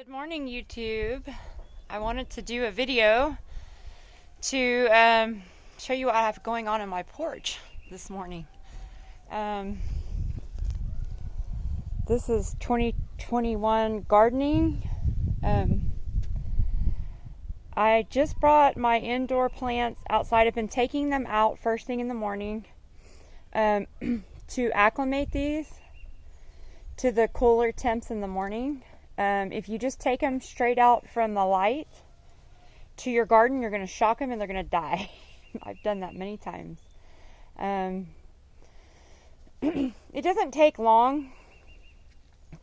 Good morning, YouTube. I wanted to do a video to show you what I have going on in my porch this morning. This is 2021 gardening. I just brought my indoor plants outside. I've been taking them out first thing in the morning to acclimate these to the cooler temps in the morning. If you just take them straight out from the light to your garden, you're going to shock them and they're going to die. I've done that many times. It doesn't take long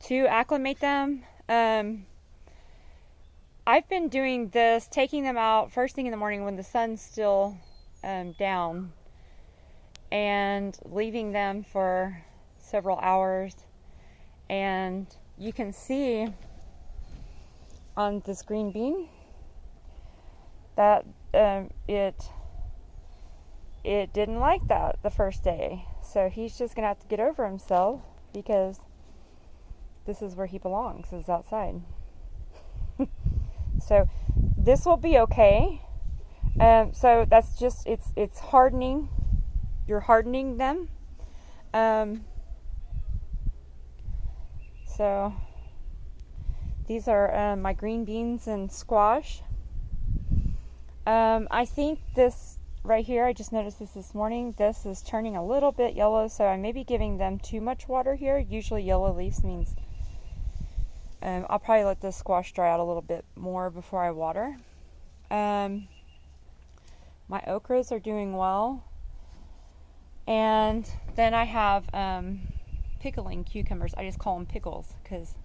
to acclimate them. I've been doing this, taking them out first thing in the morning when the sun's still down, and leaving them for several hours. And you can see on this green bean that it didn't like that the first day. So he's just gonna have to get over himself, because this is where he belongs, is outside. So this will be okay. So that's just, it's hardening. You're hardening them. So these are my green beans and squash. I think this right here, I just noticed this morning, this is turning a little bit yellow, so I may be giving them too much water here. Usually yellow leaves means I'll probably let this squash dry out a little bit more before I water. My okras are doing well. And then I have pickling cucumbers. I just call them pickles because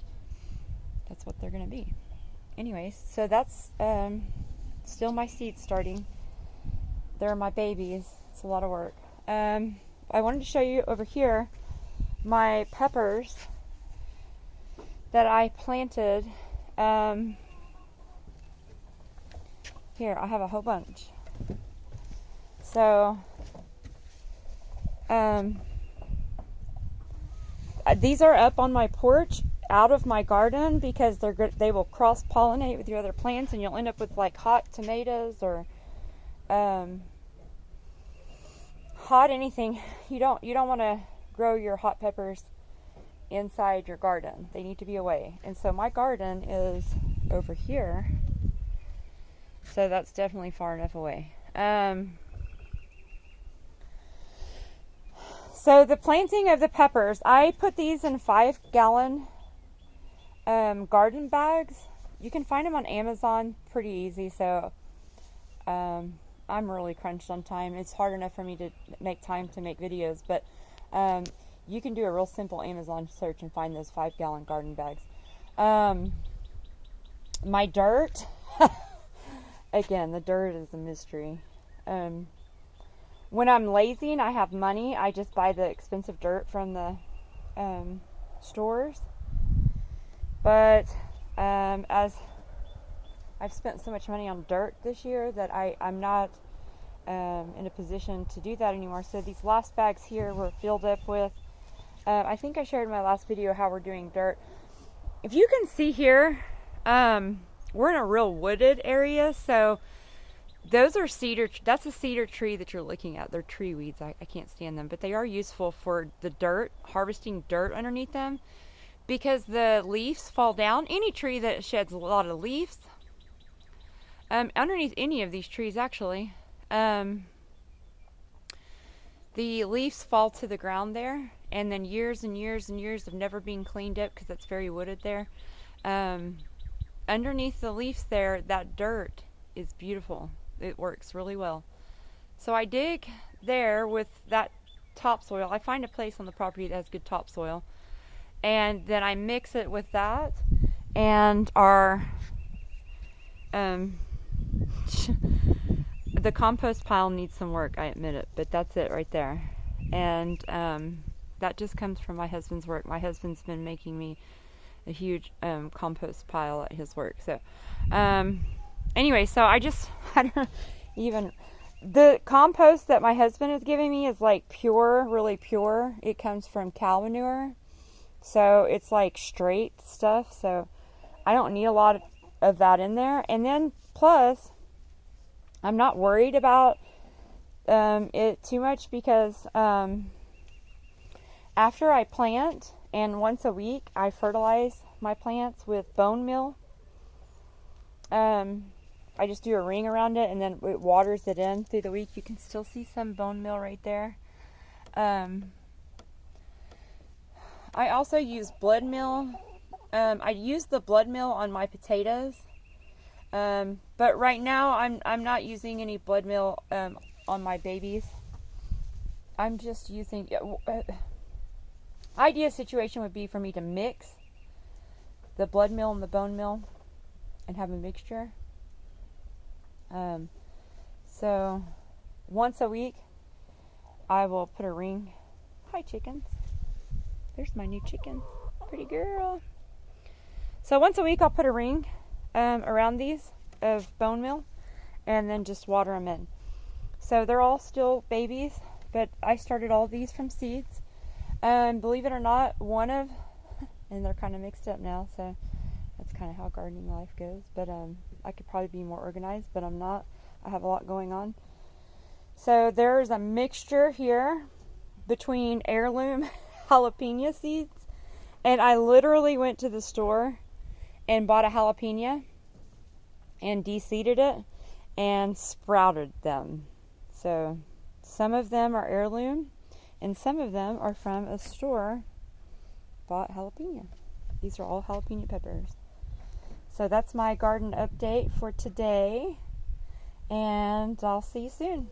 that's what they're going to be. Anyways, so that's still my seeds starting. They're my babies. It's a lot of work. I wanted to show you over here my peppers that I planted. Here, I have a whole bunch. So these are up on my porch out of my garden because they will cross-pollinate with your other plants, and you'll end up with like hot tomatoes or hot anything. You don't want to grow your hot peppers inside your garden. They need to be away. And so my garden is over here, so that's definitely far enough away. So the planting of the peppers, I put these in 5-gallon garden bags. You can find them on Amazon pretty easy. So I'm really crunched on time. It's hard enough for me to make time to make videos, but you can do a real simple Amazon search and find those 5-gallon garden bags. My dirt, again, the dirt is a mystery. When I'm lazy and I have money, I just buy the expensive dirt from the stores. But as I've spent so much money on dirt this year that I'm not in a position to do that anymore. So these last bags here were filled up with, I think I shared in my last video how we're doing dirt. If you can see here, we're in a real wooded area, so those are cedar. That's a cedar tree that you're looking at. They're tree weeds. I can't stand them, but they are useful for the dirt, harvesting dirt underneath them, because the leaves fall down. Any tree that sheds a lot of leaves, underneath any of these trees actually, the leaves fall to the ground there, and then years and years and years of never being cleaned up because it's very wooded there. Underneath the leaves there, that dirt is beautiful. It works really well. So I dig there with that topsoil. I find a place on the property that has good topsoil, and then I mix it with that and our the compost pile needs some work, I admit it, but that's it right there. And that just comes from my husband's work. My husband's been making me a huge compost pile at his work. So anyway, so I don't even, the compost that my husband is giving me is like pure, really pure. It comes from cow manure, so it's like straight stuff. So I don't need a lot of that in there. And then plus, I'm not worried about it too much because after I plant, and once a week I fertilize my plants with bone meal. I just do a ring around it, and then it waters it in through the week. You can still see some bone meal right there. I also use blood meal. I use the blood meal on my potatoes, but right now I'm not using any blood meal on my babies. I'm just using. Ideal situation would be for me to mix the blood meal and the bone meal and have a mixture. So once a week I will put a ring. Hi chickens. There's my new chicken. Pretty girl. So once a week I'll put a ring around these of bone meal and then just water them in. So they're all still babies, but I started all these from seeds. Believe it or not, and they're kind of mixed up now, so that's kind of how gardening life goes. But I could probably be more organized, but I'm not. I have a lot going on. So there's a mixture here between heirloom jalapeno seeds, and I literally went to the store and bought a jalapeno and de-seeded it and sprouted them. So some of them are heirloom and some of them are from a store bought jalapeno. These are all jalapeno peppers. So that's my garden update for today, and I'll see you soon.